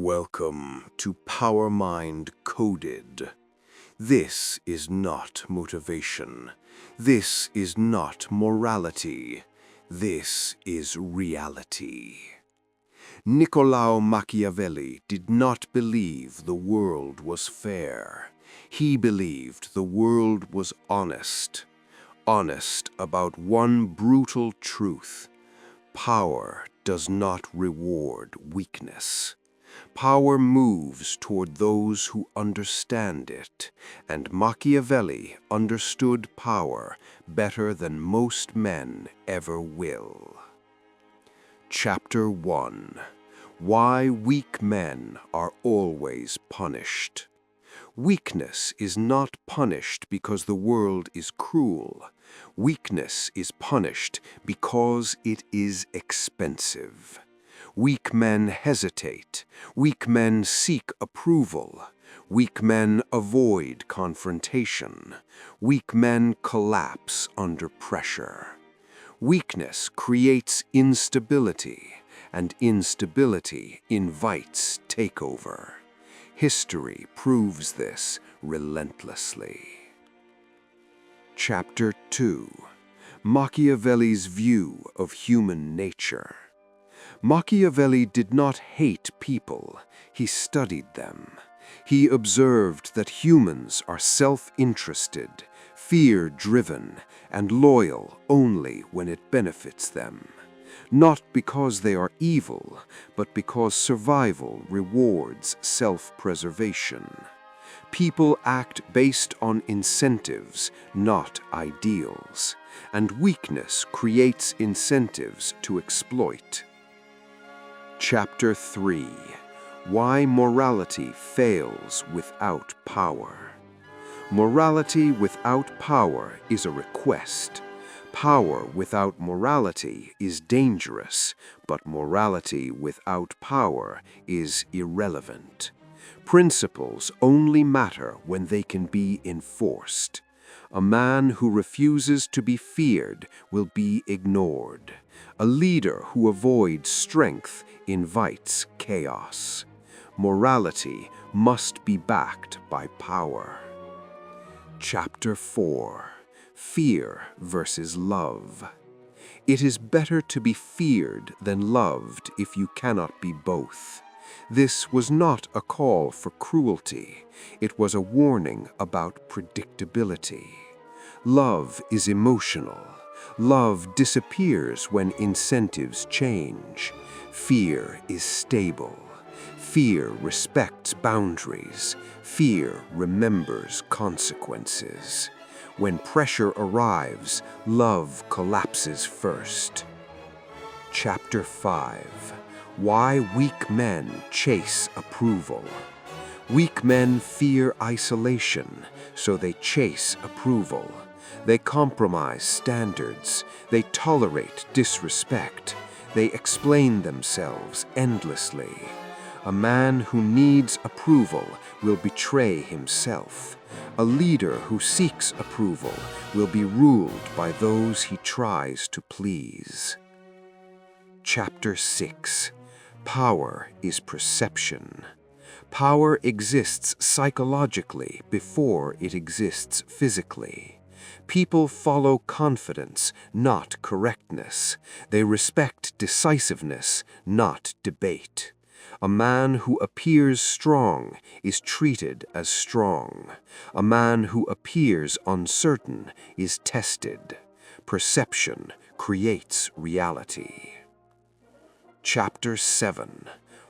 Welcome to PowerMind Coded. This is not motivation. This is not morality. This is reality. Niccolò Machiavelli did not believe the world was fair. He believed the world was honest. Honest about one brutal truth. Power does not reward weakness. Power moves toward those who understand it, and Machiavelli understood power better than most men ever will. Chapter 1. Why Weak Men Are Always Punished. Weakness is not punished because the world is cruel. Weakness is punished because it is expensive. Weak men hesitate. Weak men seek approval. Weak men avoid confrontation. Weak men collapse under pressure. Weakness creates instability, and instability invites takeover. History proves this relentlessly. Chapter 2. Machiavelli's View of Human Nature. Machiavelli did not hate people, he studied them. He observed that humans are self-interested, fear-driven, and loyal only when it benefits them. Not because they are evil, but because survival rewards self-preservation. People act based on incentives, not ideals, and weakness creates incentives to exploit. Chapter 3. Why Morality Fails Without Power. Morality without power is a request. Power without morality is dangerous, but morality without power is irrelevant. Principles only matter when they can be enforced. A man who refuses to be feared will be ignored. A leader who avoids strength invites chaos. Morality must be backed by power. Chapter 4. Fear versus Love. It is better to be feared than loved if you cannot be both. This was not a call for cruelty. It was a warning about predictability. Love is emotional. Love disappears when incentives change. Fear is stable. Fear respects boundaries. Fear remembers consequences. When pressure arrives, love collapses first. Chapter 5. Why Weak Men Chase Approval. Weak men fear isolation, so they chase approval. They compromise standards. They tolerate disrespect. They explain themselves endlessly. A man who needs approval will betray himself. A leader who seeks approval will be ruled by those he tries to please. Chapter 6. Power is perception. Power exists psychologically before it exists physically. People follow confidence, not correctness. They respect decisiveness, not debate. A man who appears strong is treated as strong. A man who appears uncertain is tested. Perception creates reality. Chapter 7.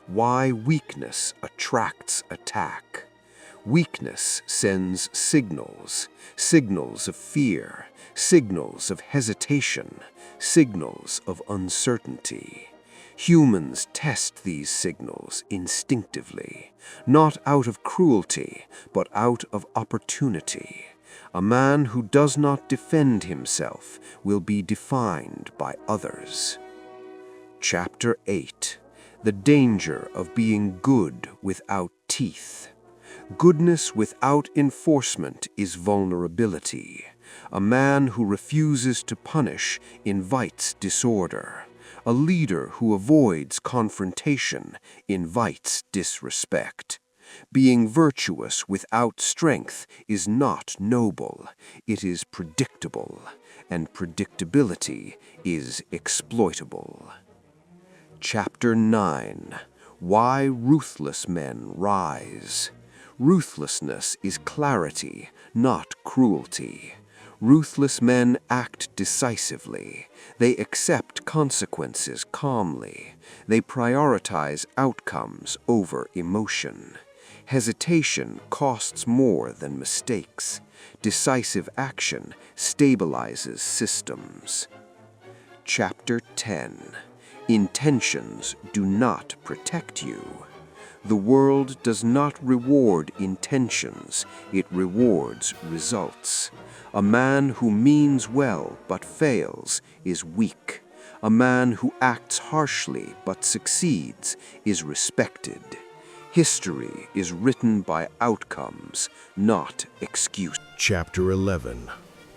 Why Weakness Attracts Attack. Weakness sends signals, signals of fear, signals of hesitation, signals of uncertainty. Humans test these signals instinctively, not out of cruelty, but out of opportunity. A man who does not defend himself will be defined by others. Chapter 8. The Danger of Being Good Without Teeth. Goodness without enforcement is vulnerability. A man who refuses to punish invites disorder. A leader who avoids confrontation invites disrespect. Being virtuous without strength is not noble, it is predictable, and predictability is exploitable. Chapter 9. Why Ruthless Men Rise. Ruthlessness is clarity, not cruelty. Ruthless men act decisively. They accept consequences calmly. They prioritize outcomes over emotion. Hesitation costs more than mistakes. Decisive action stabilizes systems. Chapter 10. Intentions do not protect you. The world does not reward intentions, it rewards results. A man who means well but fails is weak. A man who acts harshly but succeeds is respected. History is written by outcomes, not excuses. Chapter 11.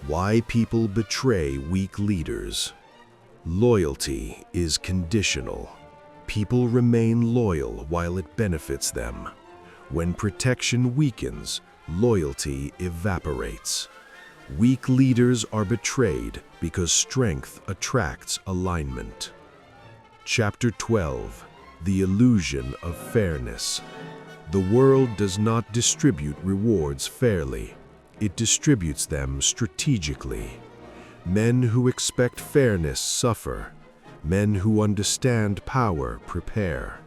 Why People Betray Weak Leaders. Loyalty is conditional. People remain loyal while it benefits them. When protection weakens, loyalty evaporates. Weak leaders are betrayed because strength attracts alignment. Chapter 12. The Illusion of Fairness. The world does not distribute rewards fairly. It distributes them strategically. Men who expect fairness suffer. Men who understand power prepare.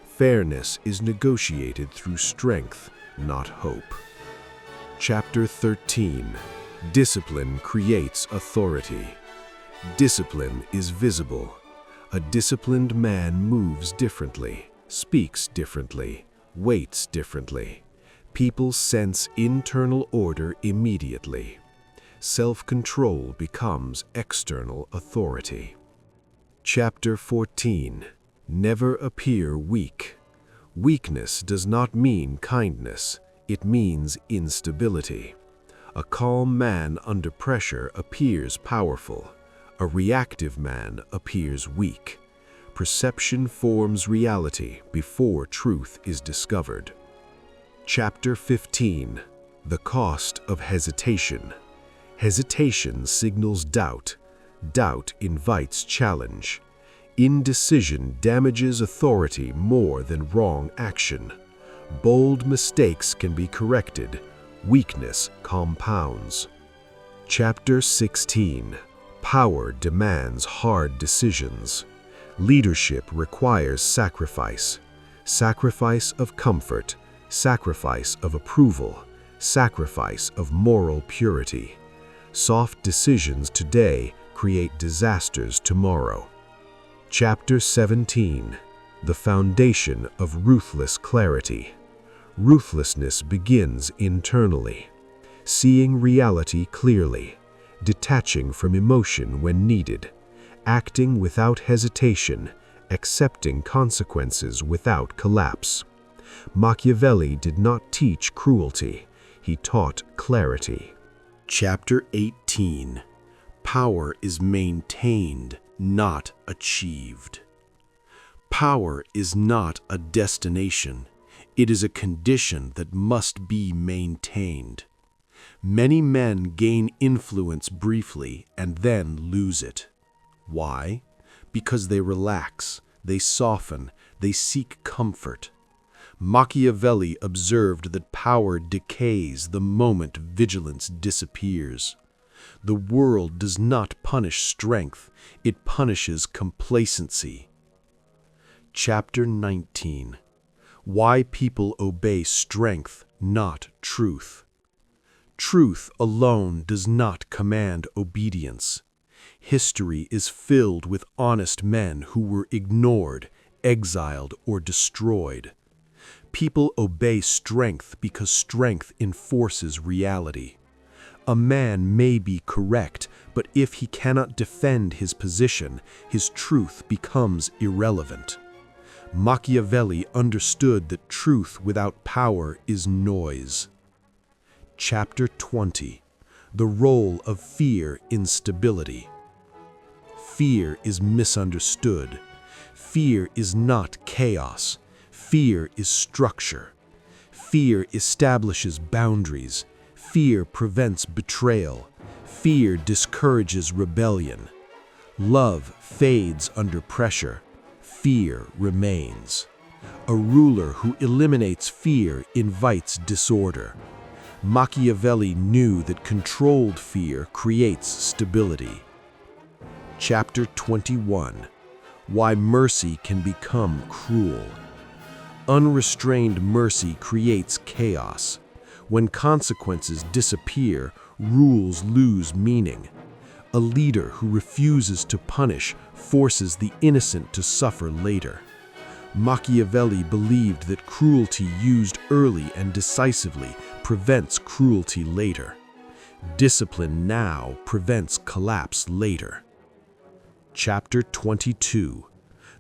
Fairness is negotiated through strength, not hope. Chapter 13. Discipline creates authority. Discipline is visible. A disciplined man moves differently, speaks differently, waits differently. People sense internal order immediately. Self-control becomes external authority. Chapter 14. Never appear weak. Weakness does not mean kindness, it means instability. A calm man under pressure appears powerful. A reactive man appears weak. Perception forms reality before truth is discovered. Chapter 15. The Cost of Hesitation. Hesitation signals doubt. Doubt invites challenge. Indecision damages authority more than wrong action. Bold mistakes can be corrected. Weakness compounds. Chapter 16. Power demands hard decisions. Leadership requires sacrifice. Sacrifice of comfort, sacrifice of approval, sacrifice of moral purity. Soft decisions today create disasters tomorrow. Chapter 17. The Foundation of Ruthless Clarity. Ruthlessness begins internally. Seeing reality clearly, detaching from emotion when needed, acting without hesitation, accepting consequences without collapse. Machiavelli did not teach cruelty, he taught clarity. Chapter 18. Power is maintained, not achieved. Power is not a destination. It is a condition that must be maintained. Many men gain influence briefly and then lose it. Why? Because they relax, they soften, they seek comfort. Machiavelli observed that power decays the moment vigilance disappears. The world does not punish strength, it punishes complacency. Chapter 19. Why People Obey Strength, Not Truth. Truth alone does not command obedience. History is filled with honest men who were ignored, exiled, or destroyed. People obey strength because strength enforces reality. A man may be correct, but if he cannot defend his position, his truth becomes irrelevant. Machiavelli understood that truth without power is noise. Chapter 20. The Role of Fear in Stability. fear is misunderstood. Fear is not chaos. Fear is structure. Fear establishes boundaries. Fear prevents betrayal. Fear discourages rebellion. Love fades under pressure. Fear remains. A ruler who eliminates fear invites disorder. Machiavelli knew that controlled fear creates stability. Chapter 21. Why mercy can become cruel. Unrestrained mercy creates chaos. When consequences disappear, rules lose meaning. A leader who refuses to punish forces the innocent to suffer later. Machiavelli believed that cruelty used early and decisively prevents cruelty later. Discipline now prevents collapse later. Chapter 22.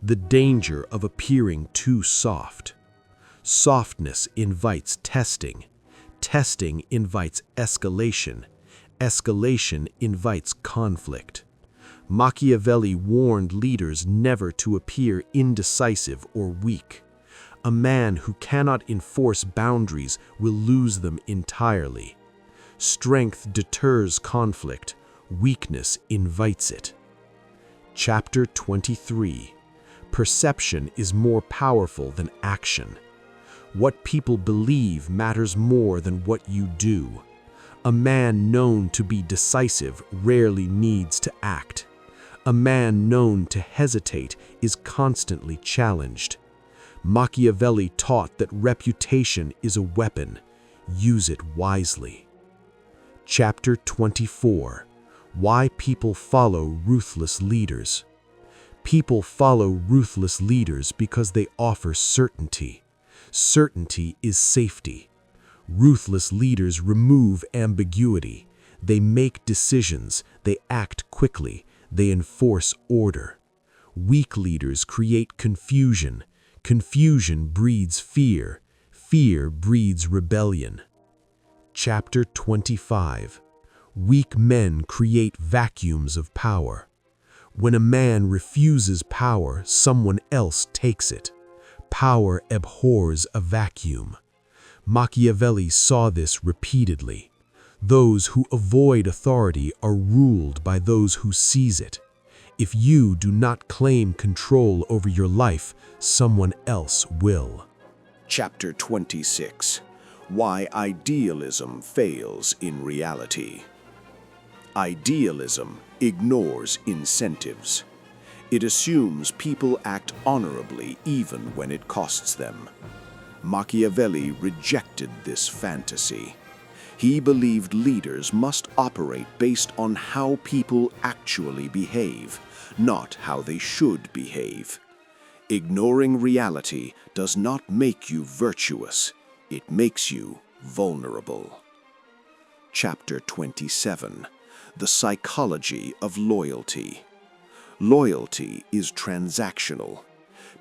The danger of appearing too soft. Softness invites testing. Testing invites escalation. Escalation invites conflict. Machiavelli warned leaders never to appear indecisive or weak. A man who cannot enforce boundaries will lose them entirely. Strength deters conflict. Weakness invites it. Chapter 23. Perception is more powerful than action. What people believe matters more than what you do. A man known to be decisive rarely needs to act. A man known to hesitate is constantly challenged. Machiavelli taught that reputation is a weapon. Use it wisely. Chapter 24. Why people follow ruthless leaders. People follow ruthless leaders because they offer certainty. Certainty is safety. Ruthless leaders remove ambiguity. They make decisions. They act quickly. They enforce order. Weak leaders create confusion. Confusion breeds fear. Fear breeds rebellion. Chapter 25. Weak men create vacuums of power. When a man refuses power, someone else takes it. Power abhors a vacuum. Machiavelli saw this repeatedly. Those who avoid authority are ruled by those who seize it. If you do not claim control over your life, someone else will. Chapter 26. Why idealism fails in reality. Idealism ignores incentives. It assumes people act honorably even when it costs them. Machiavelli rejected this fantasy. He believed leaders must operate based on how people actually behave, not how they should behave. Ignoring reality does not make you virtuous. It makes you vulnerable. Chapter 27. The psychology of loyalty. Loyalty is transactional.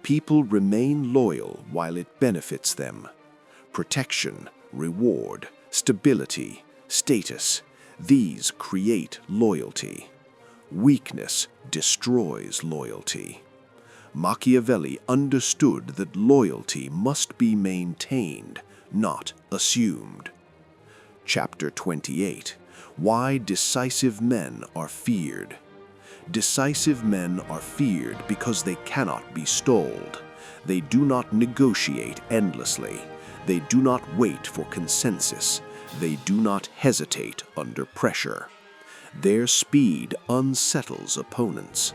People remain loyal while it benefits them. Protection, reward, stability, status, these create loyalty. Weakness destroys loyalty. Machiavelli understood that loyalty must be maintained, not assumed. Chapter 28. Why decisive men are feared. Decisive men are feared because they cannot be stalled. They do not negotiate endlessly. They do not wait for consensus. They do not hesitate under pressure. Their speed unsettles opponents.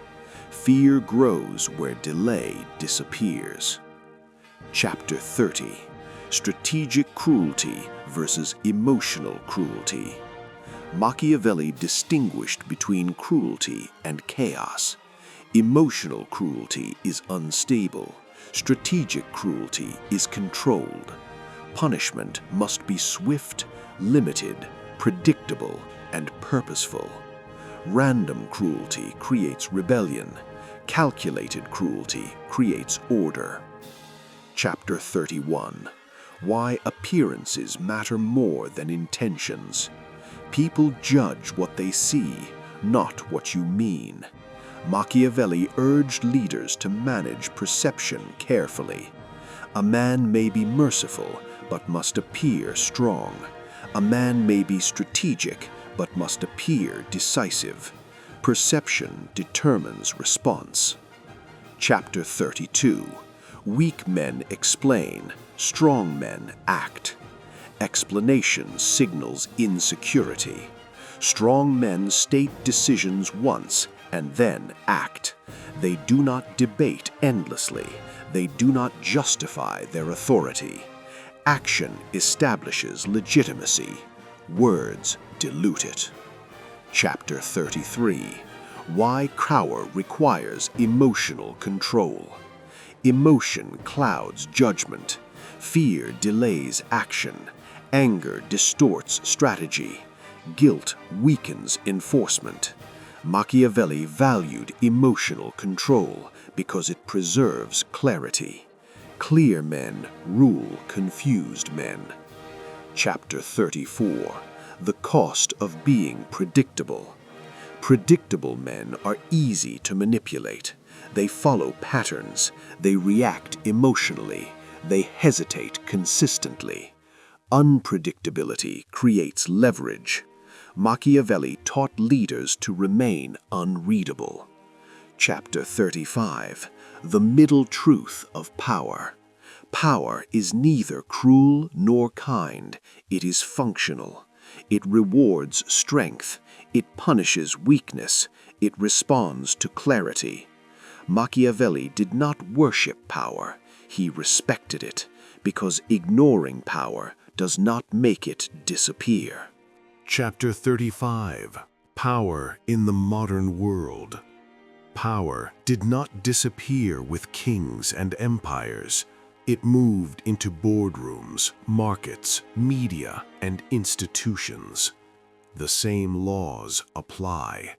Fear grows where delay disappears. Chapter 30. Strategic cruelty versus emotional cruelty. Machiavelli distinguished between cruelty and chaos. Emotional cruelty is unstable. Strategic cruelty is controlled. Punishment must be swift, limited, predictable, and purposeful. Random cruelty creates rebellion. Calculated cruelty creates order. Chapter 31. Why appearances matter more than intentions. People judge what they see, not what you mean. Machiavelli urged leaders to manage perception carefully. A man may be merciful, but must appear strong. A man may be strategic, but must appear decisive. Perception determines response. Chapter 32. Weak men explain, strong men act. Explanation signals insecurity. Strong men state decisions once and then act. They do not debate endlessly. They do not justify their authority. Action establishes legitimacy. Words dilute it. Chapter 33. Why Power requires emotional control. Emotion clouds judgment. Fear delays action. Anger distorts strategy. Guilt weakens enforcement. Machiavelli valued emotional control because it preserves clarity. Clear men rule confused men. Chapter 34. The cost of being predictable. Predictable men are easy to manipulate. They follow patterns. They react emotionally. They hesitate consistently. Unpredictability creates leverage. Machiavelli taught leaders to remain unreadable. Chapter 35. The middle truth of power. Power is neither cruel nor kind. It is functional. It rewards strength. It punishes weakness. It responds to clarity. Machiavelli did not worship power. He respected it, because ignoring power does not make it disappear. Chapter 35. Power in the Modern World. Power did not disappear with kings and empires. It moved into boardrooms, markets, media, and institutions. The same laws apply.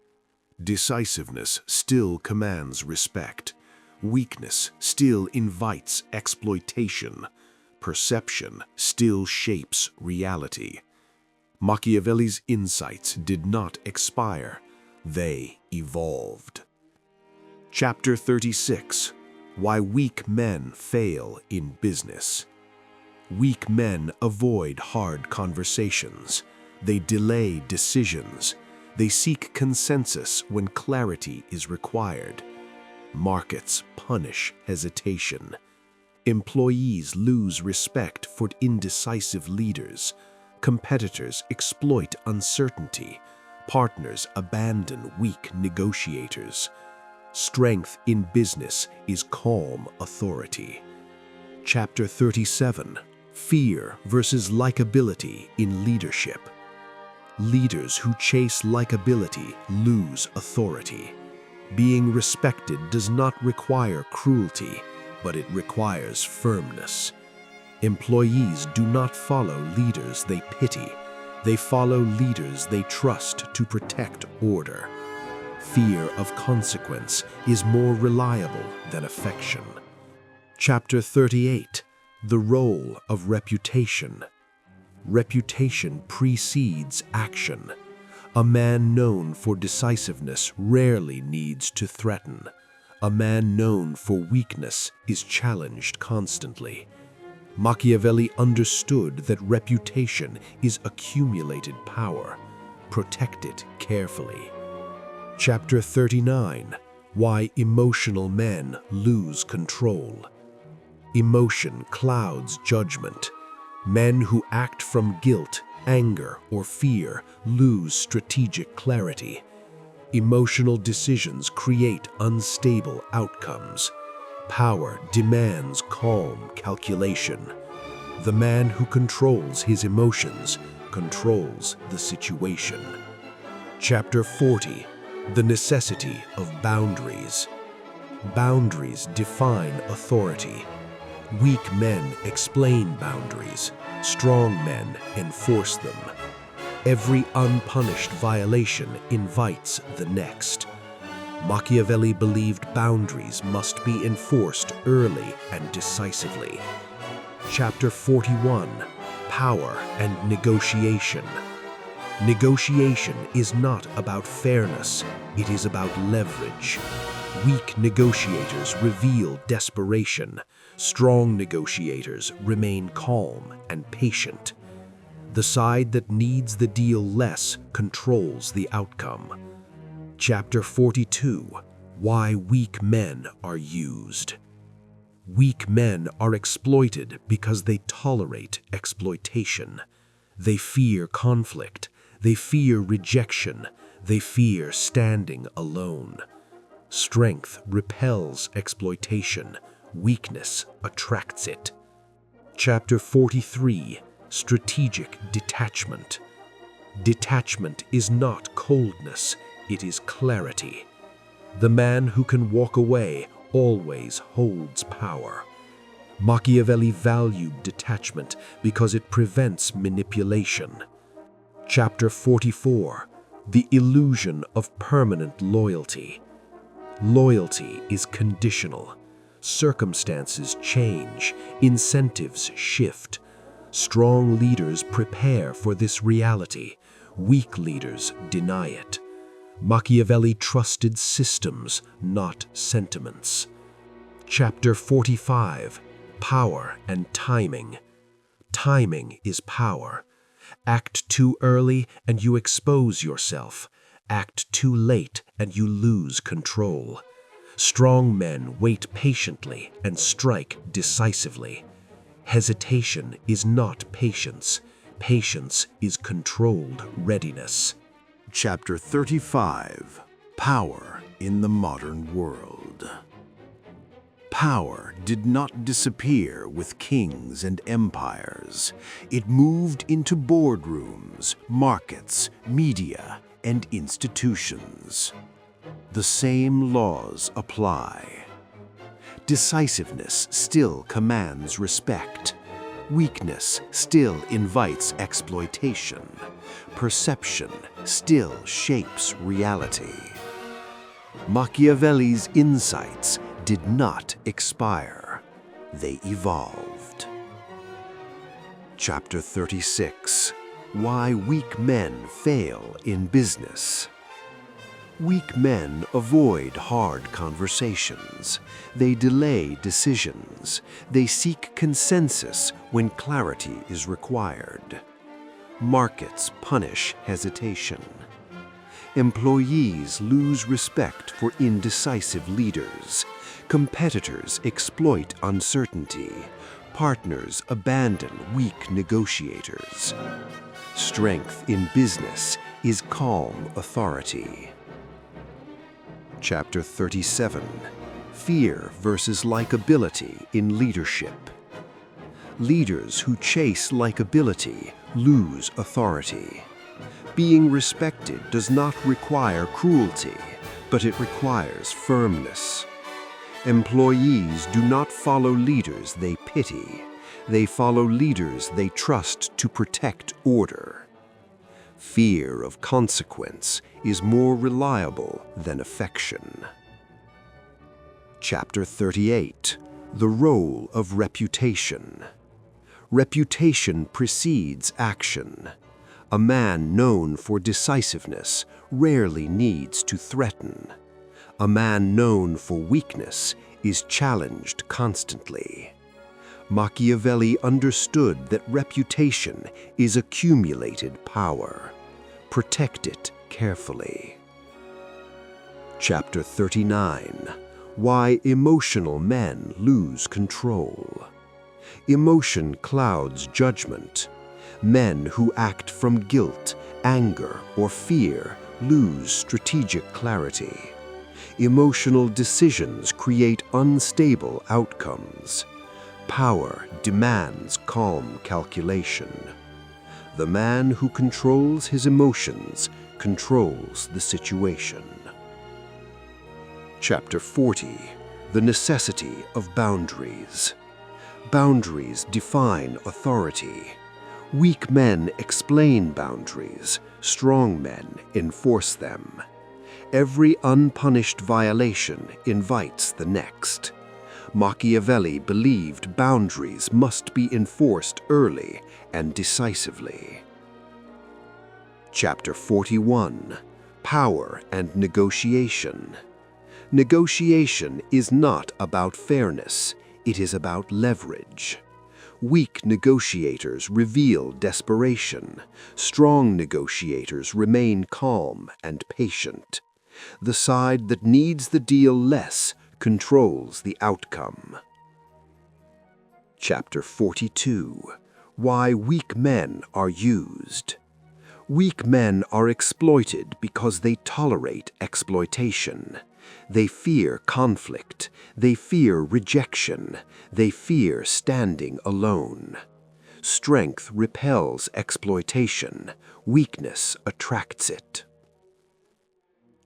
Decisiveness still commands respect. Weakness still invites exploitation. Perception still shapes reality. Machiavelli's insights did not expire. They evolved. Chapter 36. Why Weak Men Fail in Business. Weak men avoid hard conversations. They delay decisions. They seek consensus when clarity is required. Markets punish hesitation. Employees lose respect for indecisive leaders. Competitors exploit uncertainty. Partners abandon weak negotiators. Strength in business is calm authority. Chapter 37. Fear versus likability in leadership. Leaders who chase likability lose authority. Being respected does not require cruelty, but it requires firmness. Employees do not follow leaders they pity. They follow leaders they trust to protect order. Fear of consequence is more reliable than affection. Chapter 38. The Role of Reputation. Reputation precedes action. A man known for decisiveness rarely needs to threaten. A man known for weakness is challenged constantly. Machiavelli understood that reputation is accumulated power. Protect it carefully. Chapter 39. Why Emotional Men Lose Control. Emotion clouds judgment. Men who act from guilt, anger, or fear lose strategic clarity. Emotional decisions create unstable outcomes. Power demands calm calculation. The man who controls his emotions controls the situation. Chapter 40. The Necessity of Boundaries. Boundaries define authority. Weak men explain boundaries. Strong men enforce them. Every unpunished violation invites the next. Machiavelli believed boundaries must be enforced early and decisively. Chapter 41. Power and Negotiation. Negotiation is not about fairness, it is about leverage. Weak negotiators reveal desperation. Strong negotiators remain calm and patient. The side that needs the deal less controls the outcome. Chapter 42. Why weak men are used. Weak men are exploited because they tolerate exploitation. They fear conflict. They fear rejection. They fear standing alone. Strength repels exploitation. Weakness attracts it. Chapter 43. Strategic detachment. Detachment is not coldness, it is clarity. The man who can walk away always holds power. Machiavelli valued detachment because it prevents manipulation. Chapter 44. The illusion of permanent loyalty. Loyalty is conditional. Circumstances change, incentives shift. Strong leaders prepare for this reality. Weak leaders deny it. Machiavelli trusted systems, not sentiments. Chapter 45. Power and timing. Timing is power. Act too early and you expose yourself. Act too late and you lose control. Strong men wait patiently and strike decisively. Hesitation is not patience. Patience is controlled readiness. Chapter 35. Power in the Modern World. Power did not disappear with kings and empires. It moved into boardrooms, markets, media, and institutions. The same laws apply. Decisiveness still commands respect. Weakness still invites exploitation. Perception still shapes reality. Machiavelli's insights did not expire. They evolved. Chapter 36. Why weak men fail in business. Weak men avoid hard conversations. They delay decisions. They seek consensus when clarity is required. Markets punish hesitation. Employees lose respect for indecisive leaders. Competitors exploit uncertainty. Partners abandon weak negotiators. Strength in business is calm authority. Chapter 37. Fear versus likability in leadership. Leaders who chase likability lose authority. Being respected does not require cruelty, but it requires firmness. Employees do not follow leaders they pity. They follow leaders they trust to protect order. Fear of consequence is more reliable than affection. Chapter 38. The role of reputation. Reputation precedes action. A man known for decisiveness rarely needs to threaten. A man known for weakness is challenged constantly. Machiavelli understood that reputation is accumulated power. Protect it carefully. Chapter 39. Why emotional men lose control. Emotion clouds judgment. Men who act from guilt, anger, or fear lose strategic clarity. Emotional decisions create unstable outcomes. Power demands calm calculation. The man who controls his emotions controls the situation. Chapter 40. The necessity of boundaries. Boundaries define authority. Weak men explain boundaries. Strong men enforce them. Every unpunished violation invites the next. Machiavelli believed boundaries must be enforced early and decisively. Chapter 41. Power and Negotiation. Negotiation is not about fairness, it is about leverage. Weak negotiators reveal desperation. Strong negotiators remain calm and patient. The side that needs the deal less controls the outcome. Chapter 42. Why weak men are used. Weak men are exploited because they tolerate exploitation. They fear conflict. They fear rejection. They fear standing alone. Strength repels exploitation. Weakness attracts it.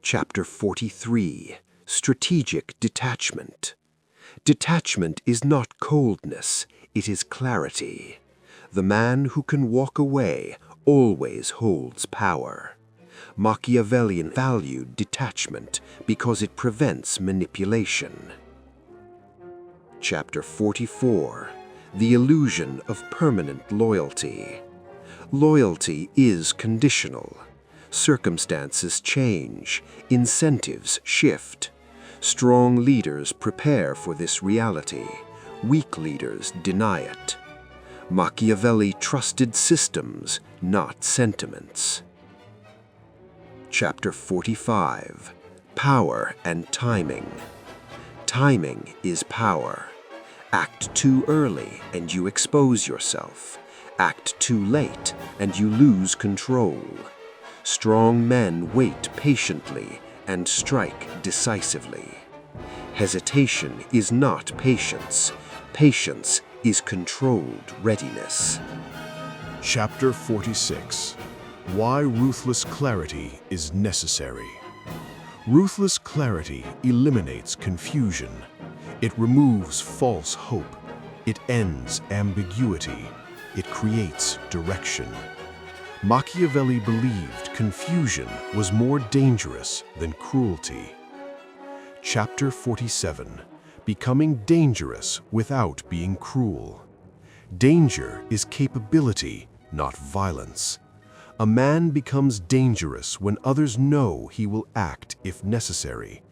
Chapter 43. Strategic Detachment. Detachment is not coldness, it is clarity. The man who can walk away always holds power. Machiavellian valued detachment because it prevents manipulation. Chapter 44. The Illusion of Permanent Loyalty. Loyalty is conditional. Circumstances change, incentives shift. Strong leaders prepare for this reality. Weak leaders deny it. Machiavelli trusted systems, not sentiments. Chapter 45. Power and Timing. Timing is power. Act too early and you expose yourself. Act too late and you lose control. Strong men wait patiently and strike decisively. Hesitation is not patience. Patience is controlled readiness. Chapter 46. Why ruthless clarity is necessary. Ruthless clarity eliminates confusion. It removes false hope. It ends ambiguity. It creates direction. Machiavelli believed confusion was more dangerous than cruelty. Chapter 47. Becoming dangerous without being cruel. Danger is capability, not violence. A man becomes dangerous when others know he will act if necessary.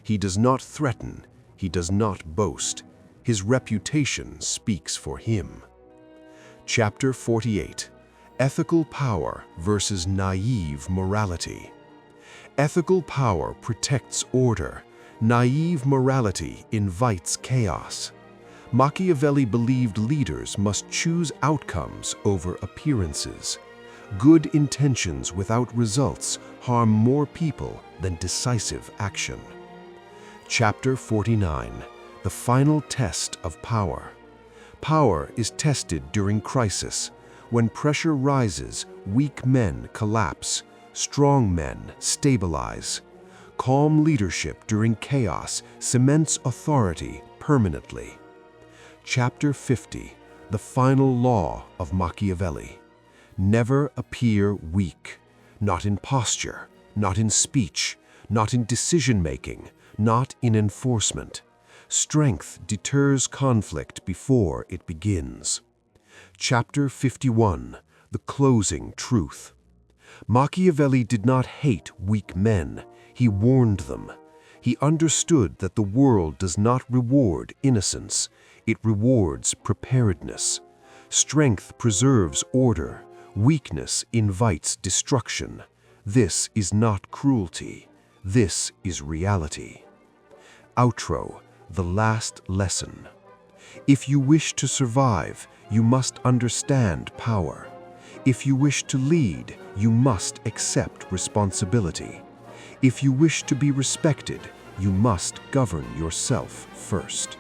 He does not threaten. He does not boast. His reputation speaks for him. Chapter 48. Ethical power versus naive morality. Ethical power protects order. Naive morality invites chaos. Machiavelli believed leaders must choose outcomes over appearances. Good intentions without results harm more people than decisive action. Chapter 49. The Final Test of Power. Power is tested during crisis. When pressure rises, weak men collapse. Strong men stabilize. Calm leadership during chaos cements authority permanently. Chapter 50. The Final Law of Machiavelli. Never appear weak, not in posture, not in speech, not in decision-making, not in enforcement. Strength deters conflict before it begins. Chapter 51. The Closing Truth. Machiavelli did not hate weak men. He warned them. He understood that the world does not reward innocence. It rewards preparedness. Strength preserves order. Weakness invites destruction. This is not cruelty. This is reality. Outro. The last lesson. If you wish to survive, you must understand power. If you wish to lead, you must accept responsibility. If you wish to be respected, you must govern yourself first.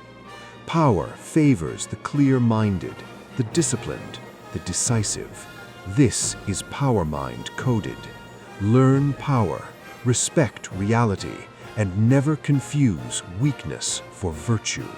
Power favors the clear-minded, the disciplined, the decisive. This is PowerMind coded. Learn power, respect reality, and never confuse weakness for virtue.